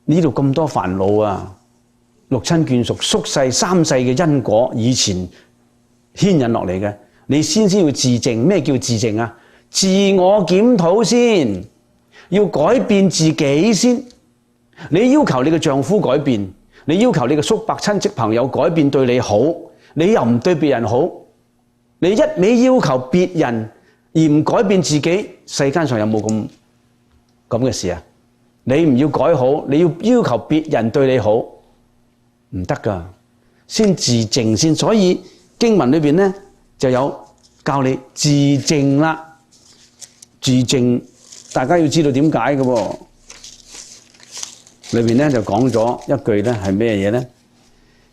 呢度咁多煩惱啊，六親眷屬、宿世三世嘅因果，以前牽引落嚟嘅，你先要自淨。咩叫自淨啊？自我檢討先，要改變自己先。你要求你嘅丈夫改變，你要求你嘅叔伯親戚朋友改變對你好，你又唔對別人好，你一味要求別人而唔改變自己，世間上有冇咁嘅事啊？你唔要改好，你要求別人對你好，唔得㗎，先自淨先。所以經文裏邊呢就有教你自淨啦。自淨大家要知道點解嘅喎。裏邊咧就講咗一句咧係咩嘢咧？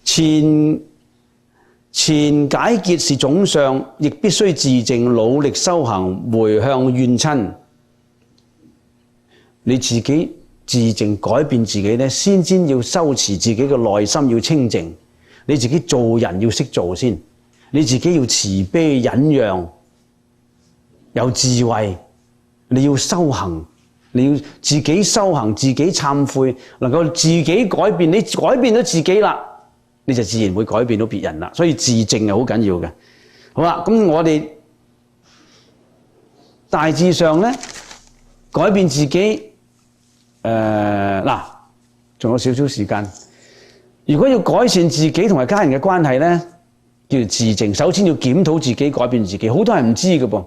前解結是總相，亦必須自淨，努力修行，回向怨親。你自己自淨改變自己咧，先要修持自己嘅內心要清淨。你自己做人要識做先，你自己要慈悲忍讓，有智慧。你要修行。你要自己修行，自己懺悔，能夠自己改變。你改變咗自己啦，你就自然會改變到別人啦。所以自淨係好緊要嘅。好啦，咁我哋大致上咧改變自己，嗱，仲有少少時間。如果要改善自己同埋家人嘅關係咧，叫做自淨。首先要檢討自己，改變自己。好多人唔知嘅噃。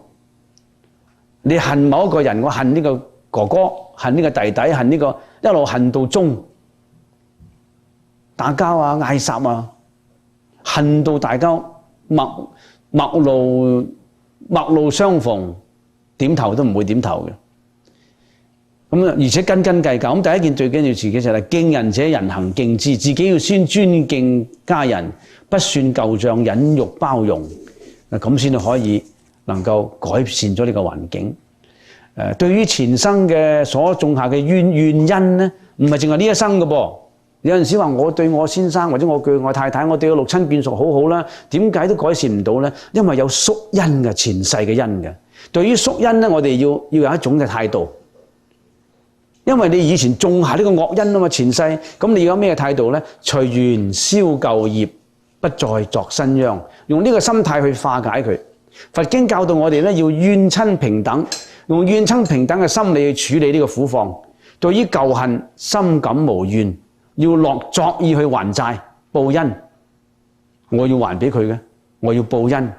你恨某一個人，我恨呢個哥哥，恨呢個弟弟，恨呢個一路恨到終，打交啊，嗌殺啊，恨到大家陌路相逢，點頭都唔會點頭嘅。咁而且斤斤計較。咁第一件最緊要自己就係敬人者人恒敬之，自己要先尊敬家人，不算舊賬，忍辱包容，咁先可以能夠改善咗呢個環境。對於前生嘅所種下嘅怨因咧，唔係淨係呢一生嘅噃。有陣時話我對我先生或者我對我太太，我對我六親眷屬好好啦，點解都改善唔到咧？因為有宿因嘅，前世嘅因嘅。對於宿因咧，我哋要有一種嘅態度，因為你以前種下呢個惡因啊嘛，前世，咁你要有咩態度咧？隨緣消舊業，不再作新殃，用呢個心態去化解佢。佛經教導我哋咧，要怨親平等。用怨親平等嘅心理去處理呢個苦況，對於舊恨心感無怨，要落作意去還債報恩。我要還俾佢嘅，我要報恩。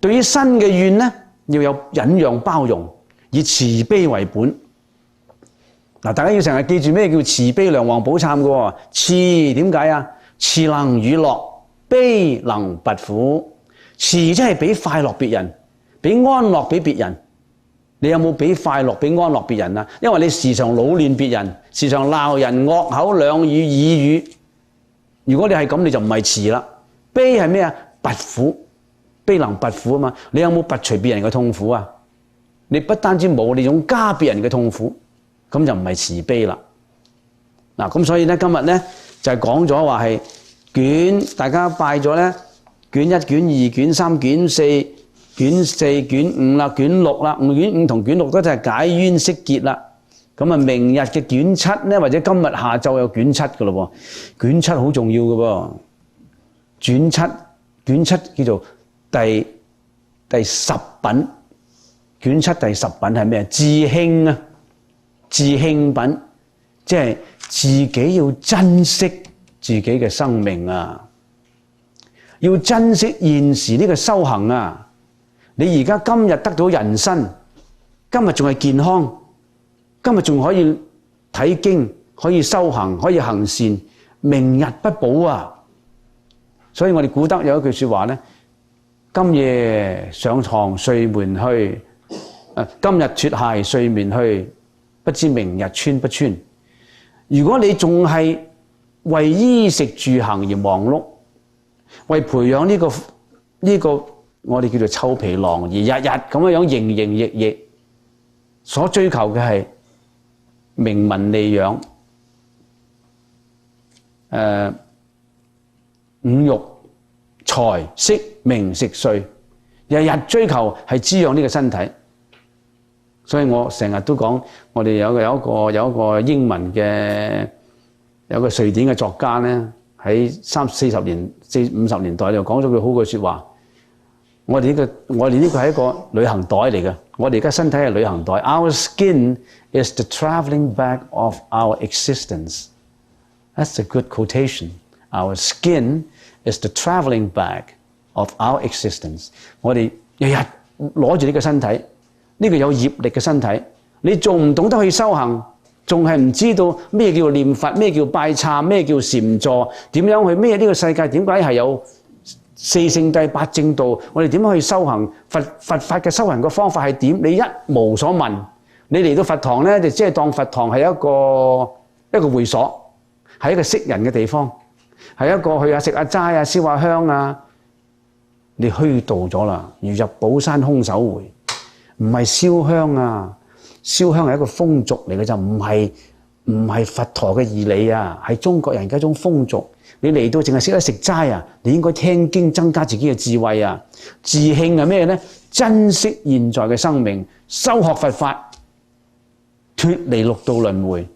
對於新嘅怨呢，要有忍讓包容，以慈悲為本。嗱，大家要成日記住咩叫慈悲梁皇寶懺嘅喎？慈點解啊？慈能與樂，悲能拔苦。慈即係俾快樂別人，俾安樂俾別人。你有冇俾快樂俾安樂別人啊？因為你時常擾亂別人，時常鬧人，惡口兩語耳語。如果你係咁，你就唔係慈啦。悲係咩啊？拔苦，悲能拔苦啊嘛。你有冇拔除別人嘅痛苦啊？你不單止冇，你仲加別人嘅痛苦，咁就唔係慈悲啦。嗱，咁所以咧，今日咧就係講咗話係卷，大家拜咗咧卷1、卷2、卷3、卷4。卷4、卷5啦，卷6啦，卷5同卷6都就係解冤釋結啦。咁啊，明日嘅卷7咧，或者今日下晝有卷7嘅咯喎。卷7好重要嘅噃。卷7叫做第10品。卷7第10品係咩？自慶啊，自慶品，即係自己要珍惜自己嘅生命啊，要珍惜現時呢個修行啊。你而家今日得到人身，今日仲係健康，今日仲可以睇經，可以修行，可以行善，明日不保啊！所以我哋古德有一句說話咧：今夜上床睡眠去，今日脫鞋睡眠去，不知明日穿不穿。如果你仲係為衣食住行而忙碌，為培養呢個我哋叫做臭皮囊而日日咁樣營營役役，所追求嘅係名聞利養，五欲財色名食睡，日日追求係滋養呢個身體。所以我成日都講，我哋有一個英文嘅有個瑞典嘅作家咧，喺40年、50年代就講咗句好句説話。我哋呢個係一個旅行袋嚟嘅。我哋而家身體係旅行袋。Our skin is the travelling bag of our existence. That's a good quotation. Our skin is the travelling bag of our existence. 我哋日日攞住呢個身體，呢個有業力嘅身體，你仲唔懂得去修行，仲係唔知道咩叫念佛，咩叫拜懺，咩叫禪坐，點樣去咩呢個世界點解係有四聖諦八正道？我哋點樣去修行？佛法嘅修行嘅方法係點？你一無所問，你嚟到佛堂咧，就只係當佛堂係一個會所，係一個識人嘅地方，係一個去食下齋啊、燒下香啊。你虛度咗啦，如入寶山空手回，唔係燒香啊！燒香係一個風俗嚟嘅，就唔係佛陀嘅義理啊，係中國人嘅一種風俗。你嚟到淨係識得食齋啊，你應該聽經增加自己嘅智慧啊。自慶係咩呢？珍惜現在嘅生命，修學佛法，脫離六道輪迴，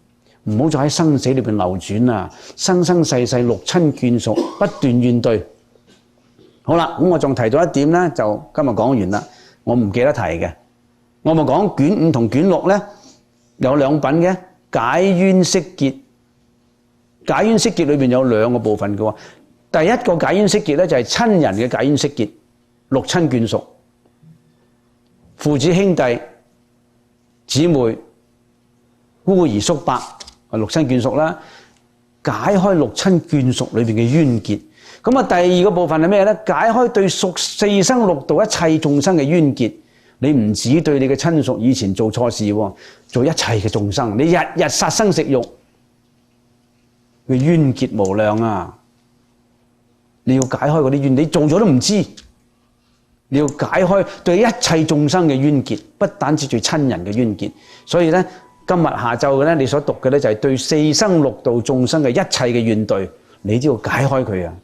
唔好再喺生死裏邊流轉啊！生生世世六親眷屬不斷怨對。好啦，咁我仲提到一點呢，就今日講完啦，我唔記得提嘅。我咪講卷5同卷6呢，有兩品嘅解冤釋結。解冤釋結裏邊有兩個部分嘅喎。第一個解冤釋結咧就係親人嘅解冤釋結，六親眷屬、父子兄弟、姊妹、姑兒叔伯，六親眷屬啦，解開六親眷屬裏邊嘅冤結。咁啊，第二個部分係咩咧？解開對屬四生六道一切眾生嘅冤結。你唔止對你嘅親屬以前做錯事喎，做一切嘅眾生，你日日殺生食肉，佢冤結無量啊！你要解開嗰啲冤，你做咗都唔知。你要解開對一切眾生嘅冤結，不單止對親人嘅冤結。所以咧，今日下晝嘅咧，你所讀嘅咧就係對四生六道眾生嘅一切嘅怨懟，你都要解開佢啊！